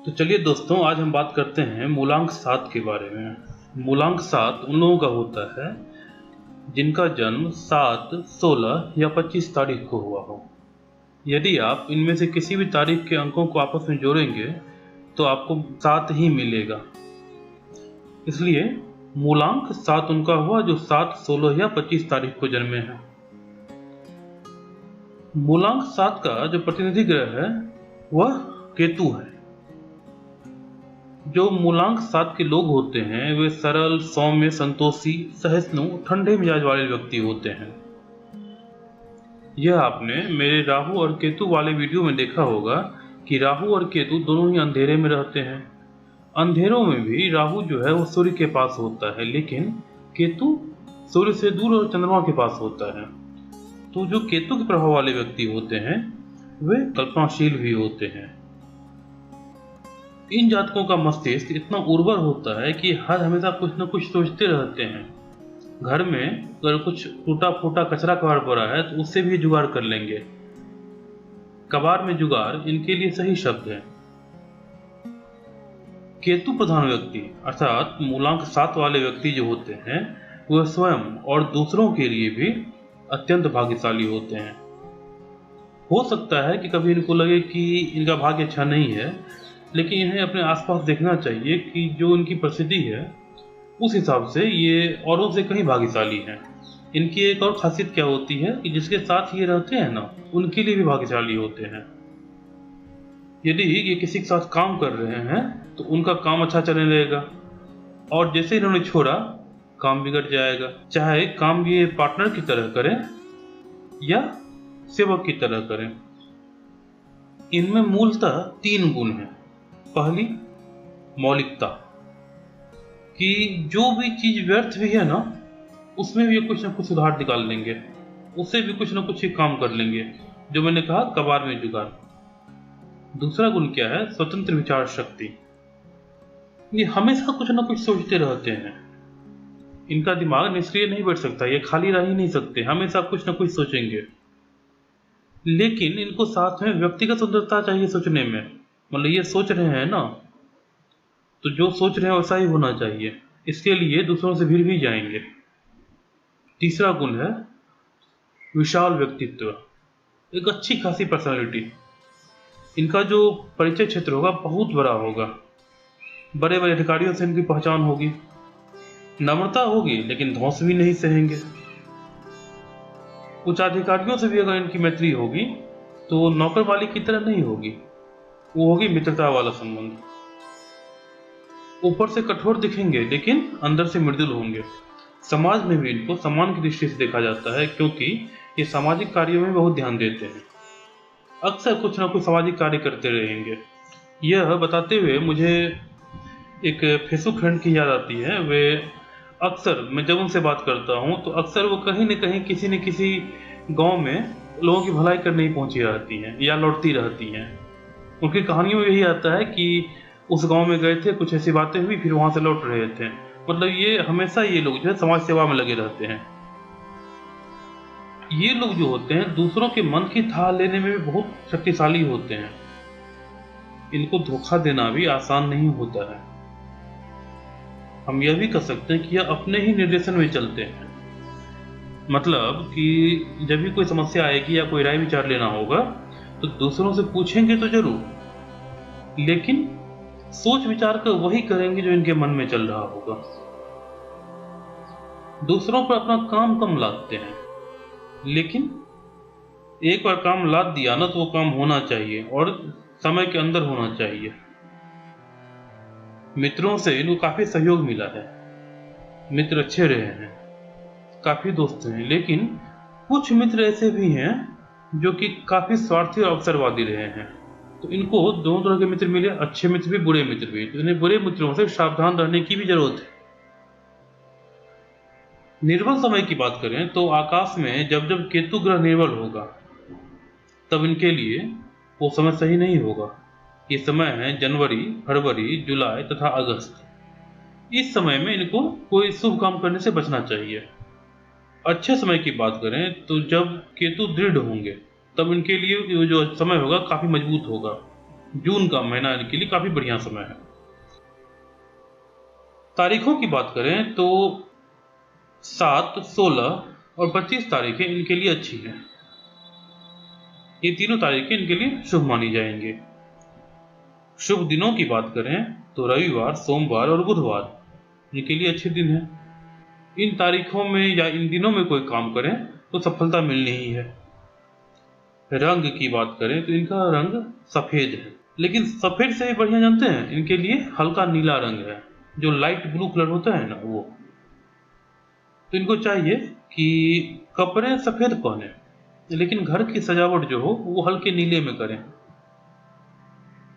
तो चलिए दोस्तों, आज हम बात करते हैं मूलांक 7 के बारे में। मूलांक 7 उन लोगों का होता है जिनका जन्म 7, 16 या 25 तारीख को हुआ हो। यदि आप इनमें से किसी भी तारीख के अंकों को आपस में जोड़ेंगे तो आपको 7 ही मिलेगा। इसलिए मूलांक 7 उनका हुआ जो 7, 16 या 25 तारीख को जन्मे हैं। मूलांक 7 का जो प्रतिनिधि ग्रह है वह केतु है। जो मूलांक 7 के लोग होते हैं वे सरल, सौम्य, संतोषी, सहिष्णु, ठंडे मिजाज वाले व्यक्ति होते हैं। यह आपने मेरे राहु और केतु वाले वीडियो में देखा होगा कि राहु और केतु दोनों ही अंधेरे में रहते हैं। अंधेरों में भी राहु जो है वो सूर्य के पास होता है, लेकिन केतु सूर्य से दूर और चंद्रमा के पास होता है। तो जो केतु के प्रभाव वाले व्यक्ति होते हैं वे कल्पनाशील भी होते हैं। इन जातकों का मस्तिष्क इतना उर्वर होता है कि हर हमेशा कुछ न कुछ सोचते रहते हैं। घर में अगर कुछ टूटा फूटा कचरा कबाड़ पड़ा है तो उससे भी जुगाड़ कर लेंगे। कबाड़ में जुगाड़ इनके लिए सही शब्द है। केतु प्रधान व्यक्ति अर्थात मूलांक 7 वाले व्यक्ति जो होते हैं वह स्वयं और दूसरों के लिए भी अत्यंत भाग्यशाली होते हैं। हो सकता है कि कभी इनको लगे कि इनका भाग्य अच्छा नहीं है, लेकिन इन्हें अपने आसपास देखना चाहिए कि जो इनकी परिस्थिति है उस हिसाब से ये औरों से कहीं भाग्यशाली हैं। इनकी एक और खासियत क्या होती है कि जिसके साथ ये रहते हैं ना, उनके लिए भी भाग्यशाली होते हैं। यदि ये किसी के साथ काम कर रहे हैं तो उनका काम अच्छा चलने लगेगा, और जैसे इन्होंने छोड़ा काम बिगड़ जाएगा। चाहे काम ये पार्टनर की तरह करें या सेवक की तरह करें। इनमें मूलतः 3 गुण हैं। पहली, मौलिकता, कि जो भी चीज व्यर्थ भी है ना उसमें भी कुछ ना कुछ सुधार निकाल लेंगे, उससे भी कुछ ना कुछ ही काम कर लेंगे। जो मैंने कहा, कबाड़ में जुगाड़। दूसरा गुण क्या है? स्वतंत्र विचार शक्ति। ये हमेशा कुछ ना कुछ सोचते रहते हैं। इनका दिमाग निष्क्रिय नहीं बैठ सकता, ये खाली रह ही नहीं सकते, हमेशा कुछ ना कुछ सोचेंगे। लेकिन इनको साथ में व्यक्तिगत सुंदरता चाहिए सोचने में। मतलब ये सोच रहे हैं ना, तो जो सोच रहे हैं वैसा ही होना चाहिए। इसके लिए दूसरों से भिड़ भी जाएंगे। तीसरा गुण है विशाल व्यक्तित्व, एक अच्छी खासी पर्सनालिटी। इनका जो परिचय क्षेत्र होगा बहुत बड़ा होगा। बड़े बड़े अधिकारियों से इनकी पहचान होगी। नम्रता होगी लेकिन धौंस भी नहीं सहेंगे। उच्चाधिकारियों से भी अगर इनकी मैत्री होगी तो नौकर वाली की तरह नहीं होगी, वो होगी मित्रता वाला संबंध। ऊपर से कठोर दिखेंगे लेकिन अंदर से मृदुल होंगे। समाज में भी इनको सम्मान की दृष्टि से देखा जाता है, क्योंकि ये सामाजिक कार्यों में बहुत ध्यान देते हैं। अक्सर कुछ ना कुछ सामाजिक कार्य करते रहेंगे। यह बताते हुए मुझे एक फेसबुक फ्रेंड की याद आती है। वे अक्सर, मैं जब उनसे बात करता हूँ तो अक्सर वो कहीं न कहीं किसी न किसी गांव में लोगों की भलाई करने ही पहुंची रहती हैं या लौटती रहती हैं। उनकी कहानियों में यही आता है कि उस गांव में गए थे, कुछ ऐसी बातें हुई, फिर वहां से लौट रहे थे। मतलब ये हमेशा ये लोग जो है समाज सेवा में लगे रहते हैं। ये लोग जो होते हैं दूसरों के मन की थाह लेने में भी बहुत शक्तिशाली होते हैं। इनको धोखा देना भी आसान नहीं होता है। हम यह भी कह सकते हैं कि यह अपने ही निर्देशन में चलते हैं। मतलब कि जब भी कोई समस्या आएगी या कोई राय विचार लेना होगा तो दूसरों से पूछेंगे तो जरूर, लेकिन सोच विचार कर वही करेंगे जो इनके मन में चल रहा होगा। दूसरों पर अपना काम कम लादते हैं, लेकिन एक बार काम लाद दिया ना तो वो काम होना चाहिए और समय के अंदर होना चाहिए। मित्रों से इनको काफी सहयोग मिला है। मित्र अच्छे रहे हैं, काफी दोस्त हैं, लेकिन कुछ मित्र ऐसे भी हैं जो कि काफी स्वार्थी और अवसरवादी रहे हैं। तो इनको दोनों तरह के मित्र मिले, अच्छे मित्र भी, बुरे मित्र भी। तो इन्हें बुरे मित्रों से सावधान रहने की भी जरूरत है। निर्बल समय की बात करें तो आकाश में जब जब केतु ग्रह निर्बल होगा तब इनके लिए वो समय सही नहीं होगा। ये समय है जनवरी, फरवरी, जुलाई तथा अगस्त। इस समय में इनको कोई शुभ काम करने से बचना चाहिए। अच्छे समय की बात करें तो जब केतु दृढ़ होंगे तब इनके लिए जो समय होगा काफी मजबूत होगा। जून का महीना इनके लिए काफी बढ़िया समय है। तारीखों की बात करें तो 7, 16 और 25 तारीखें इनके लिए अच्छी हैं। ये तीनों तारीखें इनके लिए शुभ मानी जाएंगे। शुभ दिनों की बात करें तो रविवार, सोमवार और बुधवार इनके लिए अच्छे दिन हैं। इन तारीखों में या इन दिनों में कोई काम करें तो सफलता मिलनी ही है। रंग की बात करें तो इनका रंग सफेद है, लेकिन सफेद से भी बढ़िया जानते हैं, इनके लिए हल्का नीला रंग है, जो लाइट ब्लू कलर होता है ना वो। तो इनको चाहिए कि कपड़े सफेद पहने, लेकिन घर की सजावट जो हो वो हल्के नीले में करें।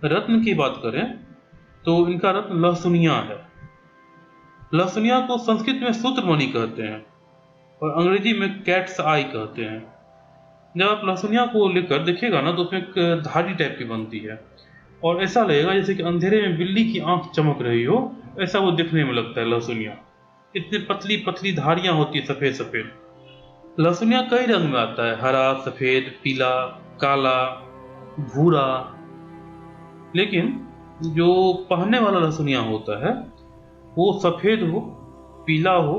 रत्न की बात करें तो इनका रत्न लहसुनिया है। लहसुनिया को संस्कृत में सूत्रमणि कहते हैं और अंग्रेजी में कैट्स आई कहते हैं। जब आप लहसुनिया को लेकर देखिएगा ना तो उसमें एक धारी टाइप की बनती है और ऐसा लगेगा जैसे कि अंधेरे में बिल्ली की आंख चमक रही हो, ऐसा वो दिखने में लगता है लहसुनिया। इतनी पतली पतली धारियां होती है सफेद सफेद। लहसुनिया कई रंग में आता है, हरा, सफेद, पीला, काला, भूरा। लेकिन जो पहनने वाला लहसुनिया होता है वो सफेद हो, पीला हो,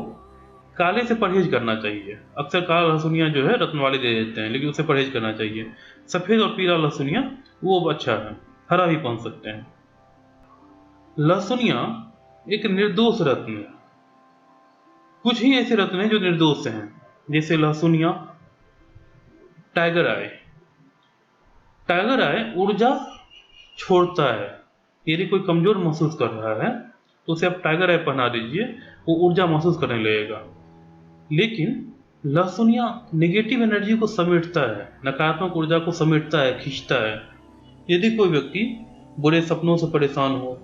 काले से परहेज करना चाहिए। अक्सर काला लहसुनिया जो है रत्न वाले दे देते हैं, लेकिन उसे परहेज करना चाहिए। सफेद और पीला लहसुनिया वो अच्छा है, हरा भी पहन सकते हैं। लहसुनिया एक निर्दोष रत्न है। कुछ ही ऐसे रत्न हैं जो निर्दोष हैं, जैसे लहसुनिया, टाइगर आई। टाइगर आई ऊर्जा छोड़ता है। यदि कोई कमजोर महसूस कर रहा है तो उसे आप टाइगर आई पहना दीजिए, वो ऊर्जा महसूस करने लगेगा। लेकिन लहसुनिया नेगेटिव एनर्जी को समेटता है, नकारात्मक ऊर्जा को समेटता है, खींचता है। यदि कोई व्यक्ति बुरे सपनों से परेशान हो,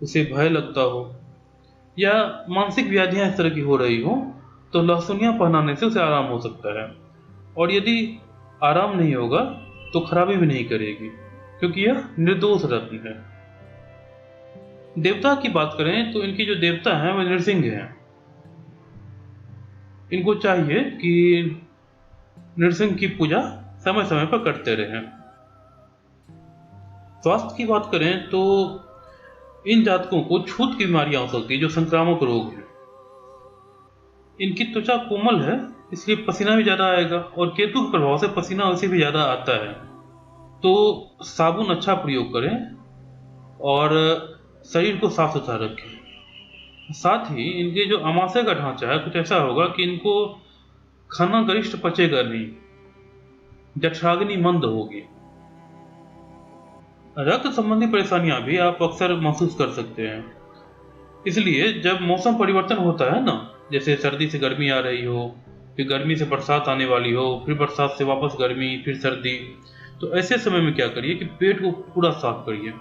उसे भय लगता हो या मानसिक व्याधियां इस तरह की हो रही हो, तो लहसुनिया पहनाने से उसे आराम हो सकता है। और यदि आराम नहीं होगा तो खराबी भी नहीं करेगी, क्योंकि यह निर्दोष रत्न है। देवता की बात करें तो इनके जो देवता हैं वह नृसिंह हैं। इनको चाहिए कि नृसिंह की पूजा समय समय पर करते रहें। स्वास्थ्य की बात करें तो इन जातकों को छूत की बीमारियां हो सकती है, जो संक्रामक रोग है। इनकी त्वचा कोमल है, इसलिए पसीना भी ज्यादा आएगा और केतु के प्रभाव से पसीना उसे भी ज्यादा आता है। तो साबुन अच्छा प्रयोग करें और शरीर को साफ सुथरा रखें। साथ ही इनके जो आमाशय का ढांचा है कुछ ऐसा होगा कि इनको खाना गरिष्ठ पचेगा नहीं, जठराग्नि मंद होगी। रक्त संबंधी परेशानियां भी आप अक्सर महसूस कर सकते हैं। इसलिए जब मौसम परिवर्तन होता है ना, जैसे सर्दी से गर्मी आ रही हो, फिर गर्मी से बरसात आने वाली हो, फिर बरसात से वापस गर्मी, फिर सर्दी, तो ऐसे समय में क्या करिए कि पेट को पूरा साफ करिए।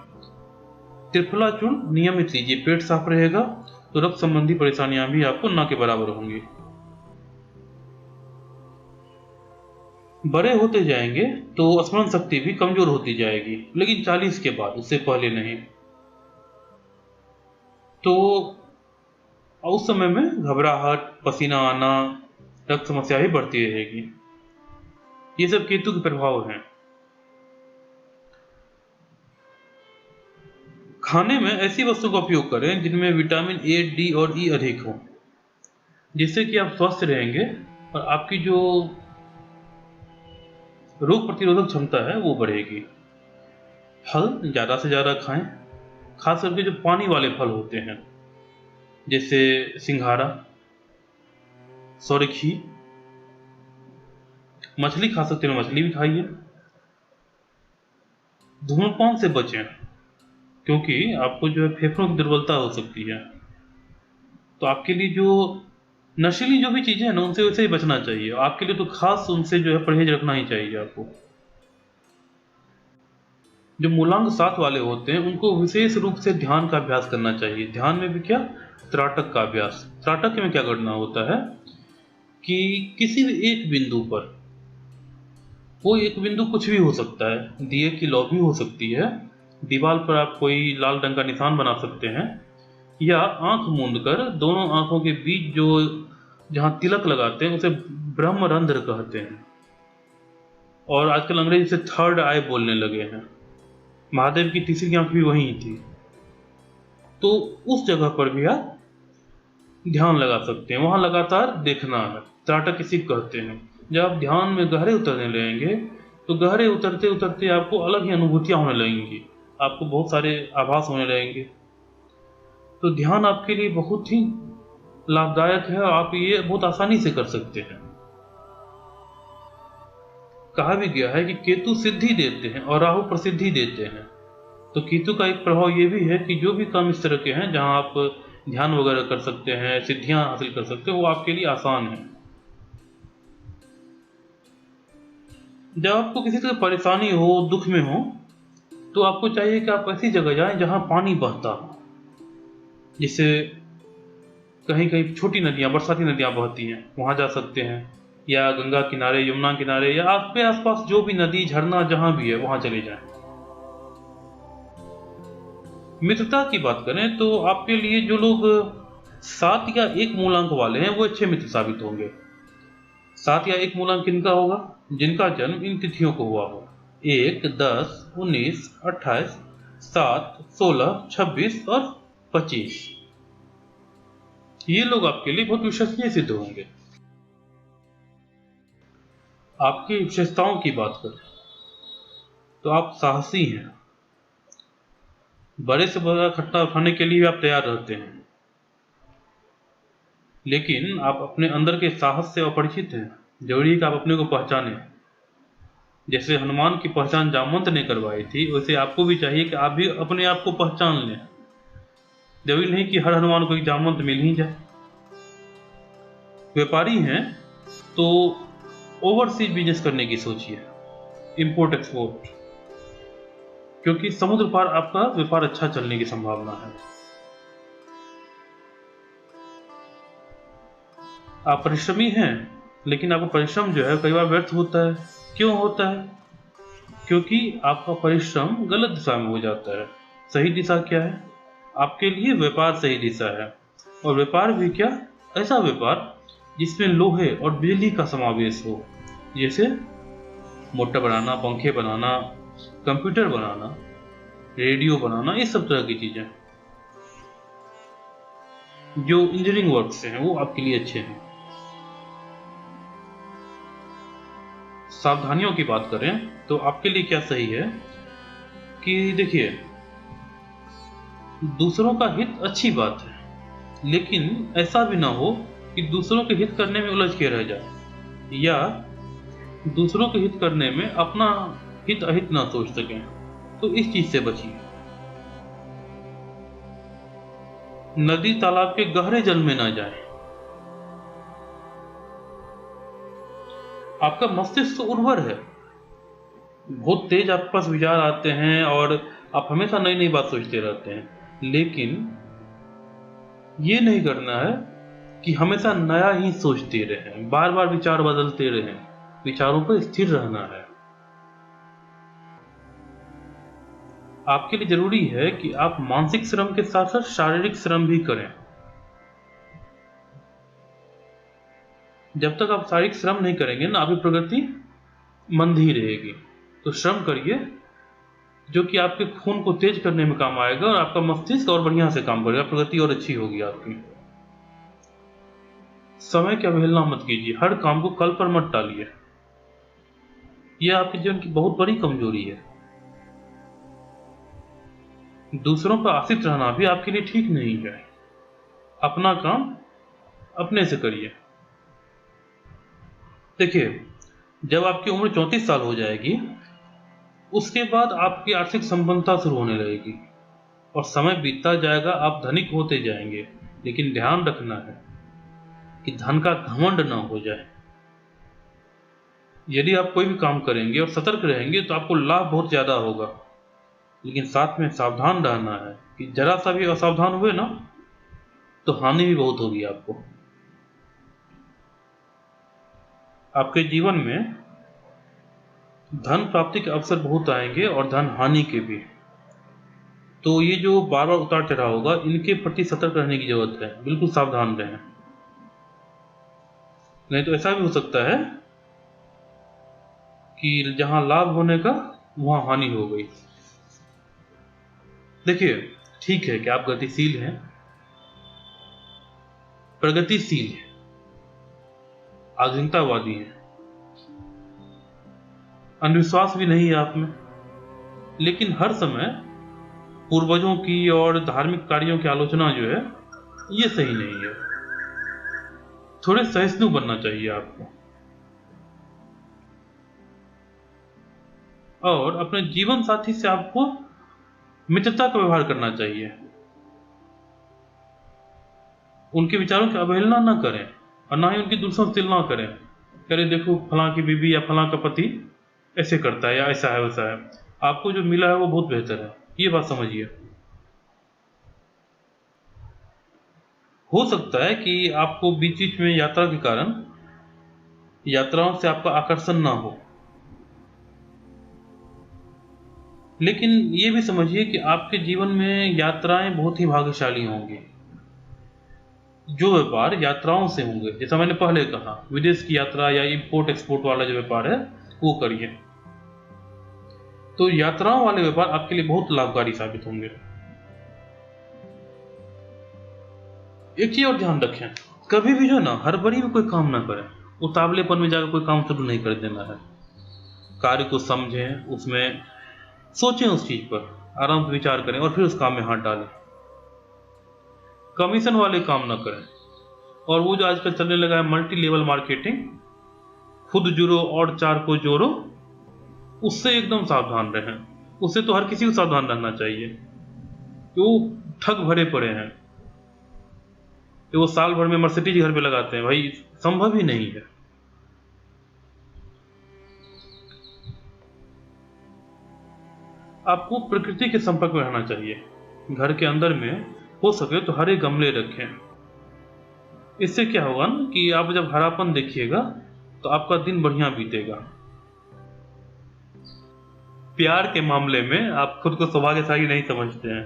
त्रिफला चूर्ण नियमित लीजिए, पेट साफ रहेगा तो रक्त संबंधी परेशानियां भी आपको ना के बराबर होंगी। बड़े होते जाएंगे तो स्मरण शक्ति भी कमजोर होती जाएगी, लेकिन 40 के बाद, उससे पहले नहीं। तो उस समय में घबराहट, पसीना आना, रक्त समस्या भी बढ़ती रहेगी। ये सब केतु के प्रभाव हैं। खाने में ऐसी वस्तु का उपयोग करें जिनमें विटामिन ए, डी और ई अधिक हो, जिससे कि आप स्वस्थ रहेंगे और आपकी जो रोग प्रतिरोधक क्षमता है वो बढ़ेगी। फल ज्यादा से ज्यादा खाएं, खास करके जो पानी वाले फल होते हैं, जैसे सिंघाड़ा, सौरखी। मछली खा सकते हैं, मछली भी खाइए। धूम्रपान से बचें, क्योंकि आपको जो है फेफड़ों की दुर्बलता हो सकती है। तो आपके लिए जो नशीली जो भी चीजें हैं ना, उनसे वैसे ही बचना चाहिए। आपके लिए तो खास उनसे जो है परहेज रखना ही चाहिए आपको। जो मूलांक 7 वाले होते हैं उनको विशेष रूप से ध्यान का अभ्यास करना चाहिए। ध्यान में भी क्या, त्राटक का अभ्यास। त्राटक में क्या करना होता है कि किसी भी एक बिंदु पर, वो एक बिंदु कुछ भी हो सकता है, दिए की लौ भी हो सकती है, दीवार पर आप कोई लाल रंग का निशान बना सकते हैं, या आंख मूंद कर दोनों आंखों के बीच जो जहां तिलक लगाते हैं उसे ब्रह्मरंध्र कहते हैं, और आजकल अंग्रेजी से थर्ड आई बोलने लगे हैं। महादेव की तीसरी आंख भी वहीं थी। तो उस जगह पर भी आप ध्यान लगा सकते हैं। वहां लगातार देखना है, त्राटक इसी को कहते हैं। जब आप ध्यान में गहरे उतरने लगेंगे तो गहरे उतरते उतरते आपको अलग ही अनुभूतियां होने लगेंगी, आपको बहुत सारे आभास होने लगेंगे। तो ध्यान आपके लिए बहुत ही लाभदायक है और आप ये बहुत आसानी से कर सकते हैं। कहा भी गया है कि केतु सिद्धि देते हैं और राहु प्रसिद्धि देते हैं। तो केतु का एक प्रभाव ये भी है कि जो भी काम इस तरह के हैं जहां आप ध्यान वगैरह कर सकते हैं, सिद्धियां हासिल कर सकते हैं, वो आपके लिए आसान है। जब आपको किसी तरह परेशानी हो, दुख में हो, तो आपको चाहिए कि आप ऐसी जगह जाएं जहां पानी बहता हो। जिससे कहीं कहीं छोटी नदियां, बरसाती नदियां बहती हैं, वहां जा सकते हैं, या गंगा किनारे, यमुना किनारे, या आपके आसपास जो भी नदी झरना जहां भी है वहां चले जाएं। मित्रता की बात करें तो आपके लिए जो लोग 7 या 1 मूलांक वाले हैं वो अच्छे मित्र साबित होंगे। 7 या 1 मूलांक किनका होगा? जिनका जन्म इन तिथियों को हुआ हो: 1, 10, 19, 28, 7, 16, 26 और 25। ये लोग आपके लिए बहुत विश्वसनीय सिद्ध होंगे। आपकी विशेषताओं की बात करें तो आप साहसी हैं। बड़े से बड़ा खतरा उठाने के लिए आप तैयार रहते हैं, लेकिन आप अपने अंदर के साहस से अपरिचित हैं। जरूरी है कि आप अपने को पहचानें। जैसे हनुमान की पहचान जामवंत ने करवाई थी, वैसे आपको भी चाहिए कि आप भी अपने आप को पहचान लें। जरूरी नहीं कि हर हनुमान को एक जामवंत मिल ही जाए। व्यापारी हैं तो ओवरसीज बिजनेस करने की सोचिए, इंपोर्ट एक्सपोर्ट, क्योंकि समुद्र पार आपका व्यापार अच्छा चलने की संभावना है। आप परिश्रमी हैं, लेकिन आपका परिश्रम जो है कई बार व्यर्थ होता है। क्यों होता है? क्योंकि आपका परिश्रम गलत दिशा में हो जाता है। सही दिशा क्या है? आपके लिए व्यापार सही दिशा है। और व्यापार भी क्या? ऐसा व्यापार जिसमें लोहे और बिजली का समावेश हो, जैसे मोटर बनाना, पंखे बनाना, कंप्यूटर बनाना, रेडियो बनाना, ये सब तरह की चीजें जो इंजीनियरिंग वर्क से हैं वो आपके लिए अच्छे हैं। सावधानियों की बात करें तो आपके लिए क्या सही है कि देखिए, दूसरों का हित अच्छी बात है, लेकिन ऐसा भी ना हो कि दूसरों के हित करने में उलझ के रह जाए, या दूसरों के हित करने में अपना हित अहित ना सोच सकें। तो इस चीज से बचिए। नदी तालाब के गहरे जल में ना जाए। आपका मस्तिष्क तो उर्वर है, बहुत तेज आपके पास विचार आते हैं और आप हमेशा नई नई बात सोचते रहते हैं, लेकिन ये नहीं करना है कि हमेशा नया ही सोचते रहें, बार बार विचार बदलते रहें। विचारों पर स्थिर रहना है। आपके लिए जरूरी है कि आप मानसिक श्रम के साथ साथ शारीरिक श्रम भी करें। जब तक आप शारीरिक श्रम नहीं करेंगे ना, आपकी प्रगति मंदी रहेगी। तो श्रम करिए जो कि आपके खून को तेज करने में काम आएगा और आपका मस्तिष्क और बढ़िया से काम करेगा, प्रगति और अच्छी होगी आपकी। समय की अवहेलना मत कीजिए, हर काम को कल पर मत टालिए। यह आपके जीवन की बहुत बड़ी कमजोरी है। दूसरों पर आश्रित रहना भी आपके लिए ठीक नहीं है। अपना काम अपने से करिए। देखिए, जब आपकी उम्र 34 साल हो जाएगी, उसके बाद आपकी आर्थिक संपन्नता शुरू होने लगेगी और समय बीतता जाएगा, आप धनिक होते जाएंगे। लेकिन ध्यान रखना है कि धन का घमंड ना हो जाए। यदि आप कोई भी काम करेंगे और सतर्क रहेंगे तो आपको लाभ बहुत ज्यादा होगा, लेकिन साथ में सावधान रहना है कि जरा सा भी असावधान हुए ना तो हानि भी बहुत होगी आपको। आपके जीवन में धन प्राप्ति के अवसर बहुत आएंगे और धन हानि के भी। तो ये जो बार बार उतार चढ़ाव होगा, इनके प्रति सतर्क रहने की जरूरत है। बिल्कुल सावधान रहें, नहीं तो ऐसा भी हो सकता है कि जहां लाभ होने का वहां हानि हो गई। देखिए, ठीक है कि आप गतिशील हैं, प्रगतिशील हैं, आधुनिकतावादी हैं, अंधविश्वास भी नहीं है आप में, लेकिन हर समय पूर्वजों की और धार्मिक कार्यों की आलोचना जो है ये सही नहीं है। थोड़े सहिष्णु बनना चाहिए आपको और अपने जीवन साथी से आपको मित्रता का व्यवहार करना चाहिए। उनके विचारों की अवहेलना ना करें और ना ही उनकी दूसरों से तुलना करें। अरे देखो फलां की बीवी या फलां का पति ऐसे करता है या ऐसा है वैसा है, आपको जो मिला है वो बहुत बेहतर है, ये बात समझिए। हो सकता है कि आपको बीच बीच में यात्रा के कारण यात्राओं से आपका आकर्षण ना हो, लेकिन ये भी समझिए कि आपके जीवन में यात्राएं बहुत ही भाग्यशाली होंगी। जो व्यापार यात्राओं से होंगे, जैसा मैंने पहले कहा, विदेश की यात्रा या इंपोर्ट एक्सपोर्ट वाला जो व्यापार है वो करिए, तो यात्राओं वाले व्यापार आपके लिए बहुत लाभकारी साबित होंगे। एक चीज और ध्यान रखें, कभी भी जो ना हड़बड़ी में कोई काम ना करें, उतावलेपन में जाकर कोई काम शुरू नहीं कर देना है। कार्य को समझें, उसमें सोचें, उस चीज पर आराम से विचार करें और फिर उस काम में हाथ डालें। कमीशन वाले काम ना करें, और वो जो आजकल चलने लगा है मल्टी लेवल मार्केटिंग, खुद जुड़ो और चार को जोड़ो, उससे एकदम सावधान रहें। उससे तो हर किसी को सावधान रहना चाहिए कि वो ठग भरे पड़े हैं कि वो साल भर में मर्सिडीज घर पे लगाते हैं। भाई संभव ही नहीं है। आपको प्रकृति के संपर्क में रहना चाहिए। घर के अंदर में हो सके तो हरे गमले रखें। इससे क्या होगा ना कि आप जब हरापन देखिएगा तो आपका दिन बढ़िया बीतेगा। प्यार के मामले में आप खुद को सौभाग्यशाली नहीं समझते हैं।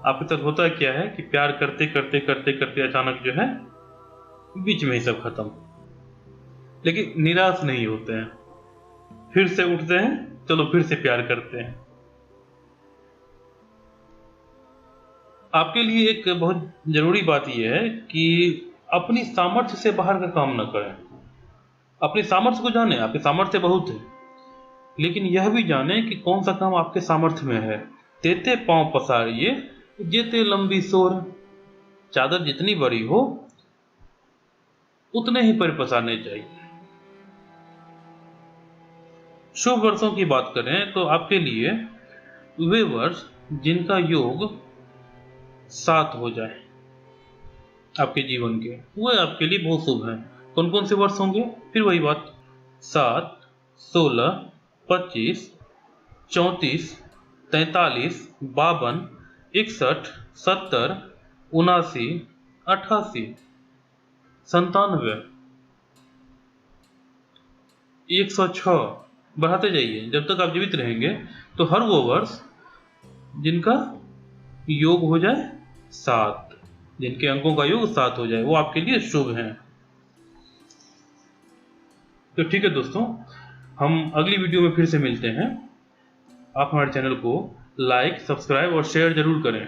आपके साथ होता क्या है कि प्यार करते करते करते करते अचानक जो है बीच में ही सब खत्म, लेकिन निराश नहीं होते हैं, फिर से उठते हैं, चलो फिर से प्यार करते हैं। आपके लिए एक बहुत जरूरी बात यह है कि अपनी सामर्थ्य से बाहर का काम न करें। अपनी सामर्थ्य को जाने, आपकी सामर्थ्य बहुत है, लेकिन यह भी जाने कि कौन सा काम आपके सामर्थ्य में है। तेते पांव पसारिए जेते लंबी सोर। चादर जितनी बड़ी हो उतने ही पैर पसारने चाहिए। शुभ वर्षों की बात करें तो आपके लिए वे वर्ष जिनका योग 7 हो जाए आपके जीवन के, वो आपके लिए बहुत शुभ है। कौन कौन से वर्ष होंगे? फिर वही बात, 7, 16, 25, 34, 43, 52, 61, 70, 79, 88, 97, 106, बढ़ाते जाइए जब तक आप जीवित रहेंगे। तो हर वो वर्ष जिनका योग हो जाए 7, जिनके अंकों का योग 7 हो जाए, वो आपके लिए शुभ हैं। तो ठीक है दोस्तों, हम अगली वीडियो में फिर से मिलते हैं। आप हमारे चैनल को लाइक, सब्सक्राइब और शेयर जरूर करें।